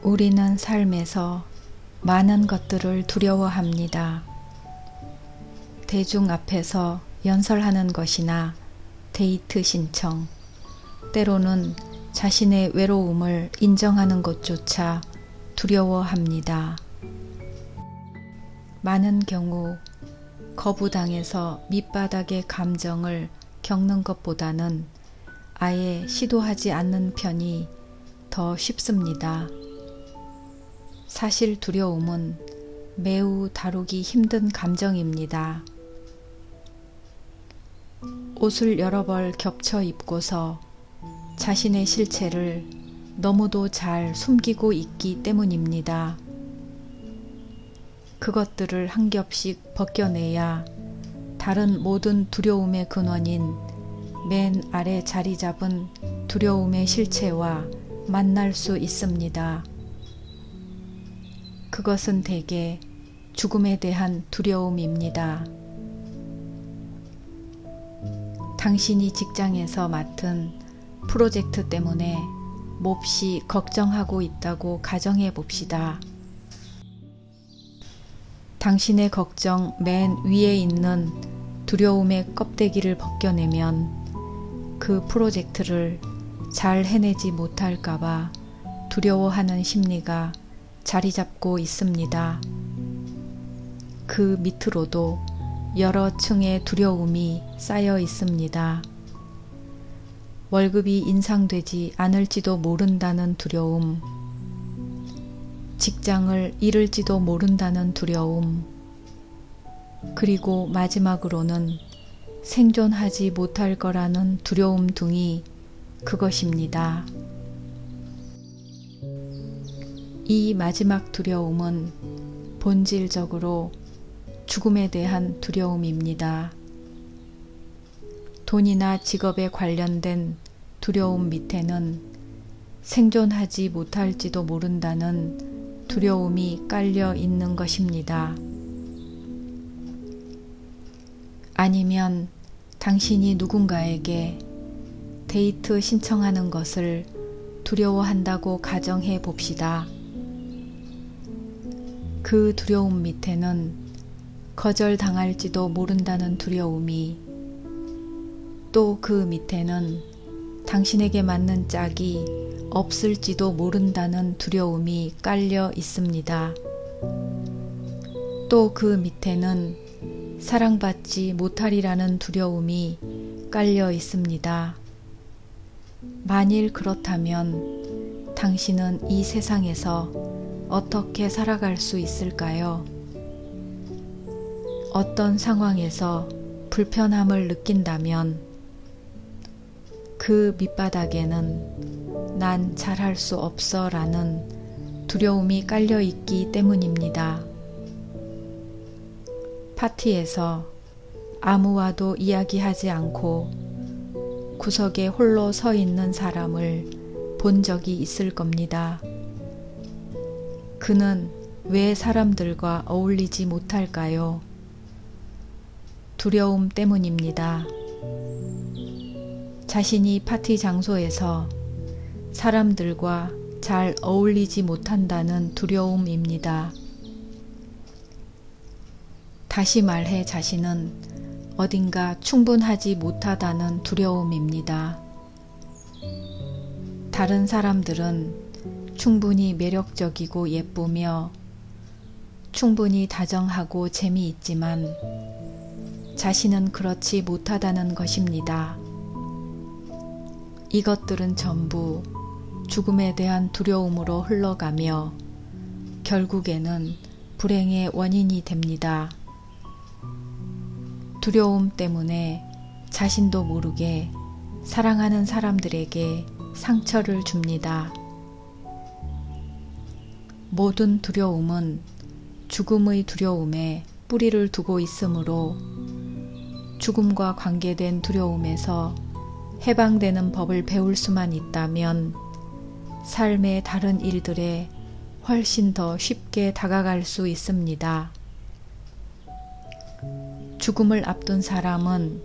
우리는 삶에서 많은 것들을 두려워합니다. 대중 앞에서 연설하는 것이나 데이트 신청, 때로는 자신의 외로움을 인정하는 것조차 두려워합니다. 많은 경우 거부당해서 밑바닥의 감정을 겪는 것보다는 아예 시도하지 않는 편이 더 쉽습니다. 사실 두려움은 매우 다루기 힘든 감정입니다. 옷을 여러 벌 겹쳐 입고서 자신의 실체를 너무도 잘 숨기고 있기 때문입니다. 그것들을 한 겹씩 벗겨내야 다른 모든 두려움의 근원인 맨 아래 자리 잡은 두려움의 실체와 만날 수 있습니다. 그것은 대개 죽음에 대한 두려움입니다. 당신이 직장에서 맡은 프로젝트 때문에 몹시 걱정하고 있다고 가정해 봅시다. 당신의 걱정 맨 위에 있는 두려움의 껍데기를 벗겨내면 그 프로젝트를 잘 해내지 못할까봐 두려워하는 심리가 자리 잡고 있습니다. 그 밑으로도 여러 층의 두려움이 쌓여 있습니다. 월급이 인상되지 않을지도 모른다는 두려움, 직장을 잃을지도 모른다는 두려움, 그리고 마지막으로는 생존하지 못할 거라는 두려움 등이 그것입니다. 이 마지막 두려움은 본질적으로 죽음에 대한 두려움입니다. 돈이나 직업에 관련된 두려움 밑에는 생존하지 못할지도 모른다는 두려움이 깔려 있는 것입니다. 아니면 당신이 누군가에게 데이트 신청하는 것을 두려워한다고 가정해 봅시다. 그 두려움 밑에는 거절당할지도 모른다는 두려움이, 또 그 밑에는 당신에게 맞는 짝이 없을지도 모른다는 두려움이 깔려 있습니다. 또 그 밑에는 사랑받지 못하리라는 두려움이 깔려 있습니다. 만일 그렇다면 당신은 이 세상에서 어떻게 살아갈 수 있을까요? 어떤 상황에서 불편함을 느낀다면 그 밑바닥에는 난 잘할 수 없어 라는 두려움이 깔려 있기 때문입니다. 파티에서 아무와도 이야기하지 않고 구석에 홀로 서 있는 사람을 본 적이 있을 겁니다. 그는 왜 사람들과 어울리지 못할까요? 두려움 때문입니다. 자신이 파티 장소에서 사람들과 잘 어울리지 못한다는 두려움입니다. 다시 말해 자신은 어딘가 충분하지 못하다는 두려움입니다. 다른 사람들은 충분히 매력적이고 예쁘며 충분히 다정하고 재미있지만 자신은 그렇지 못하다는 것입니다. 이것들은 전부 죽음에 대한 두려움으로 흘러가며 결국에는 불행의 원인이 됩니다. 두려움 때문에 자신도 모르게 사랑하는 사람들에게 상처를 줍니다. 모든 두려움은 죽음의 두려움에 뿌리를 두고 있으므로 죽음과 관계된 두려움에서 해방되는 법을 배울 수만 있다면 삶의 다른 일들에 훨씬 더 쉽게 다가갈 수 있습니다. 죽음을 앞둔 사람은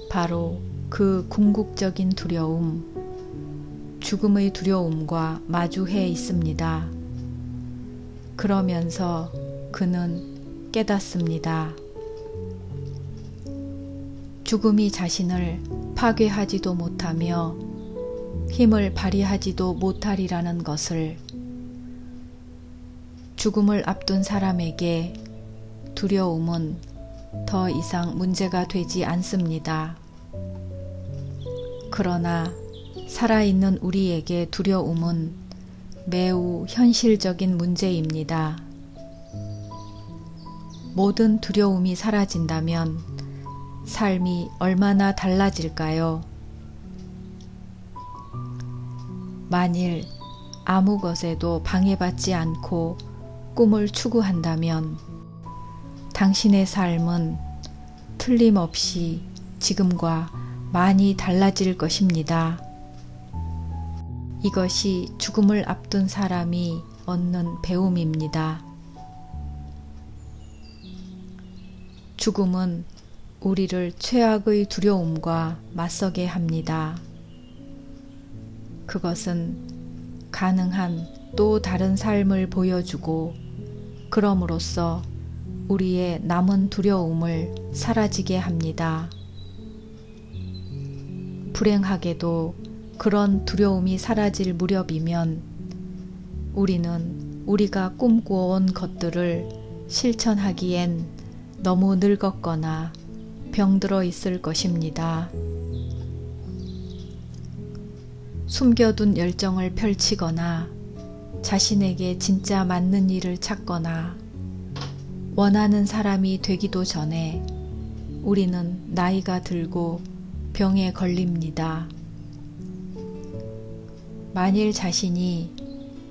바로 그 궁극적인 두려움, 죽음의 두려움과 마주해 있습니다. 그러면서 그는 깨닫습니다. 죽음이 자신을 파괴하지도 못하며 힘을 발휘하지도 못하리라는 것을. 죽음을 앞둔 사람에게 두려움은 더 이상 문제가 되지 않습니다. 그러나 살아있는 우리에게 두려움은 매우 현실적인 문제입니다. 모든 두려움이 사라진다면 삶이 얼마나 달라질까요? 만일 아무 것에도 방해받지 않고 꿈을 추구한다면 당신의 삶은 틀림없이 지금과 많이 달라질 것입니다. 이것이 죽음을 앞둔 사람이 얻는 배움입니다. 죽음은 우리를 최악의 두려움과 맞서게 합니다. 그것은 가능한 또 다른 삶을 보여주고 그럼으로써 우리의 남은 두려움을 사라지게 합니다. 불행하게도 그런 두려움이 사라질 무렵이면 우리는 우리가 꿈꾸어온 것들을 실천하기엔 너무 늙었거나 병들어 있을 것입니다. 숨겨둔 열정을 펼치거나 자신에게 진짜 맞는 일을 찾거나 원하는 사람이 되기도 전에 우리는 나이가 들고 병에 걸립니다. 만일 자신이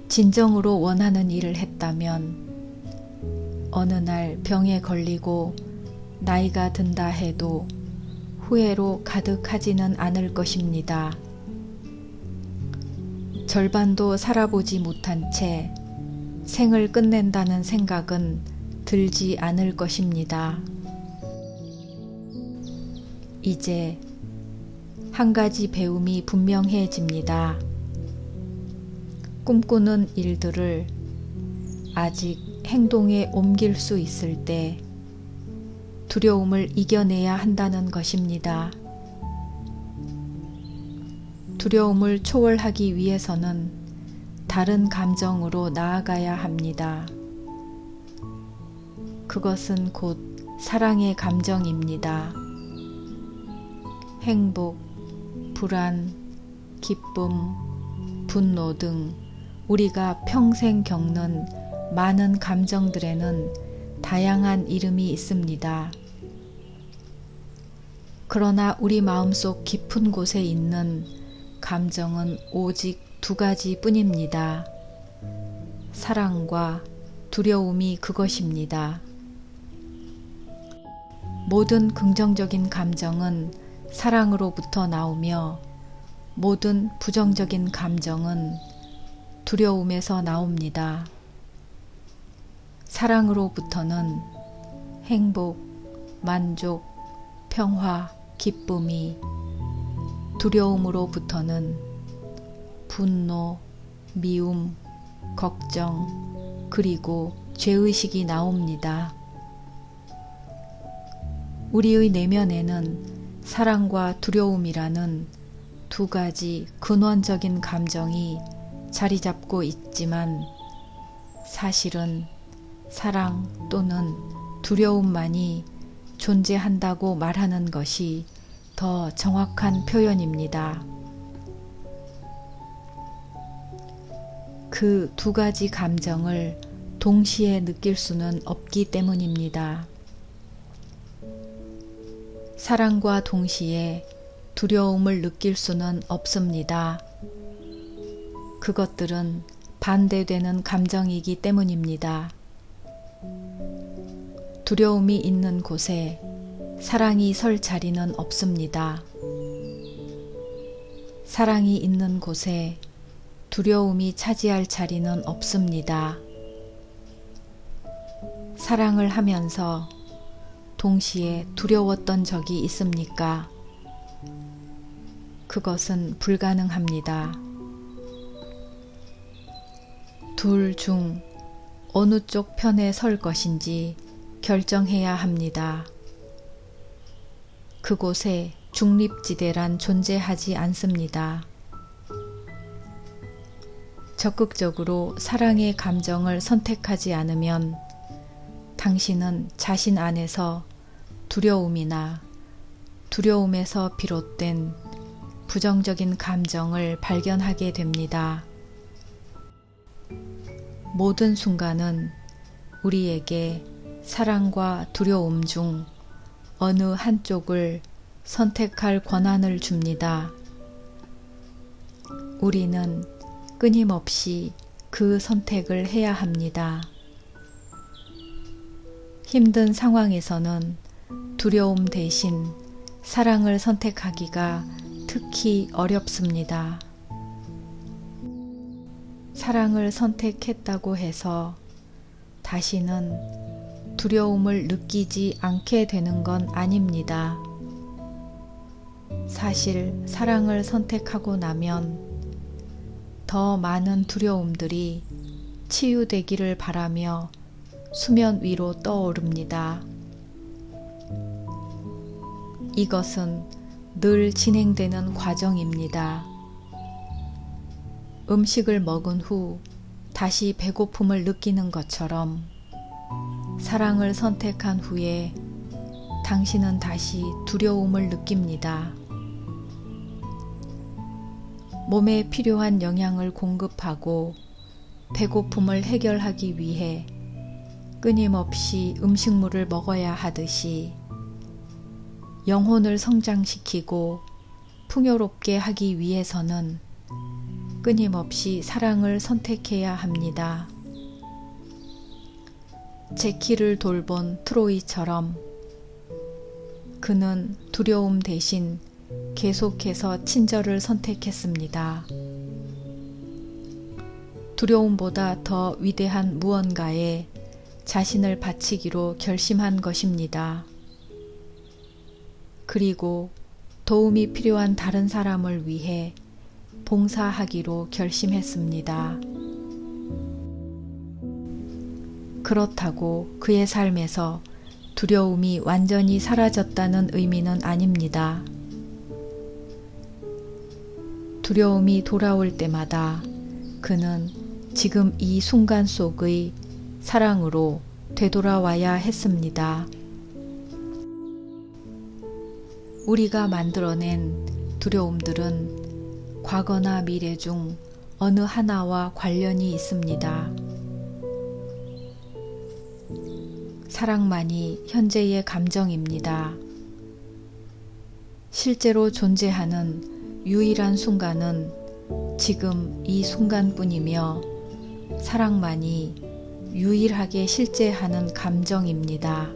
진정으로 원하는 일을 했다면 어느 날 병에 걸리고 나이가 든다 해도 후회로 가득하지는 않을 것입니다. 절반도 살아보지 못한 채 생을 끝낸다는 생각은 들지 않을 것입니다. 이제 한 가지 배움이 분명해집니다. 꿈꾸는 일들을 아직 행동에 옮길 수 있을 때 두려움을 이겨내야 한다는 것입니다. 두려움을 초월하기 위해서는 다른 감정으로 나아가야 합니다. 그것은 곧 사랑의 감정입니다. 행복, 불안, 기쁨, 분노 등 우리가 평생 겪는 많은 감정들에는 다양한 이름이 있습니다. 그러나 우리 마음속 깊은 곳에 있는 감정은 오직 두 가지 뿐입니다. 사랑과 두려움이 그것입니다. 모든 긍정적인 감정은 사랑으로부터 나오며 모든 부정적인 감정은 두려움에서 나옵니다. 사랑으로부터는 행복, 만족, 평화, 기쁨이, 두려움으로부터는 분노, 미움, 걱정, 그리고 죄의식이 나옵니다. 우리의 내면에는 사랑과 두려움이라는 두 가지 근원적인 감정이 자리 잡고 있지만 사실은 사랑 또는 두려움만이 존재한다고 말하는 것이 더 정확한 표현입니다. 그 두 가지 감정을 동시에 느낄 수는 없기 때문입니다. 사랑과 동시에 두려움을 느낄 수는 없습니다. 그것들은 반대되는 감정이기 때문입니다. 두려움이 있는 곳에 사랑이 설 자리는 없습니다. 사랑이 있는 곳에 두려움이 차지할 자리는 없습니다. 사랑을 하면서 동시에 두려웠던 적이 있습니까? 그것은 불가능합니다. 둘 중 어느 쪽 편에 설 것인지 결정해야 합니다. 그곳에 중립지대란 존재하지 않습니다. 적극적으로 사랑의 감정을 선택하지 않으면 당신은 자신 안에서 두려움이나 두려움에서 비롯된 부정적인 감정을 발견하게 됩니다. 모든 순간은 우리에게 사랑과 두려움 중 어느 한쪽을 선택할 권한을 줍니다. 우리는 끊임없이 그 선택을 해야 합니다. 힘든 상황에서는 두려움 대신 사랑을 선택하기가 특히 어렵습니다. 사랑을 선택했다고 해서 다시는 두려움을 느끼지 않게 되는 건 아닙니다. 사실 사랑을 선택하고 나면 더 많은 두려움들이 치유되기를 바라며 수면 위로 떠오릅니다. 이것은 늘 진행되는 과정입니다. 음식을 먹은 후 다시 배고픔을 느끼는 것처럼 사랑을 선택한 후에 당신은 다시 두려움을 느낍니다. 몸에 필요한 영양을 공급하고 배고픔을 해결하기 위해 끊임없이 음식물을 먹어야 하듯이 영혼을 성장시키고 풍요롭게 하기 위해서는 끊임없이 사랑을 선택해야 합니다. 제키를 돌본 트로이처럼 그는 두려움 대신 계속해서 친절을 선택했습니다. 두려움보다 더 위대한 무언가에 자신을 바치기로 결심한 것입니다. 그리고 도움이 필요한 다른 사람을 위해 봉사하기로 결심했습니다. 그렇다고 그의 삶에서 두려움이 완전히 사라졌다는 의미는 아닙니다. 두려움이 돌아올 때마다 그는 지금 이 순간 속의 사랑으로 되돌아와야 했습니다. 우리가 만들어낸 두려움들은 과거나 미래 중 어느 하나와 관련이 있습니다. 사랑만이 현재의 감정입니다. 실제로 존재하는 유일한 순간은 지금 이 순간뿐이며 사랑만이 유일하게 실제하는 감정입니다.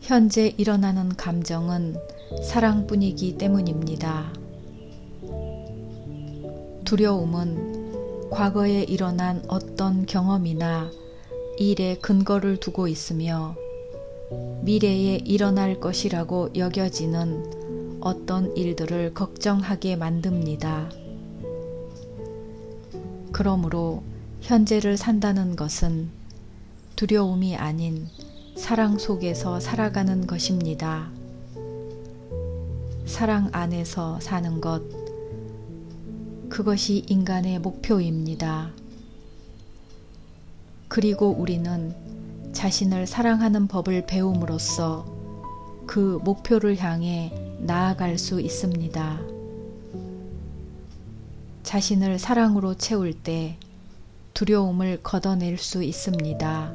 현재 일어나는 감정은 사랑뿐이기 때문입니다. 두려움은 과거에 일어난 어떤 경험이나 일에 근거를 두고 있으며 미래에 일어날 것이라고 여겨지는 어떤 일들을 걱정하게 만듭니다. 그러므로 현재를 산다는 것은 두려움이 아닌 사랑 속에서 살아가는 것입니다. 사랑 안에서 사는 것, 그것이 인간의 목표입니다. 그리고 우리는 자신을 사랑하는 법을 배움으로써 그 목표를 향해 나아갈 수 있습니다. 자신을 사랑으로 채울 때 두려움을 걷어낼 수 있습니다.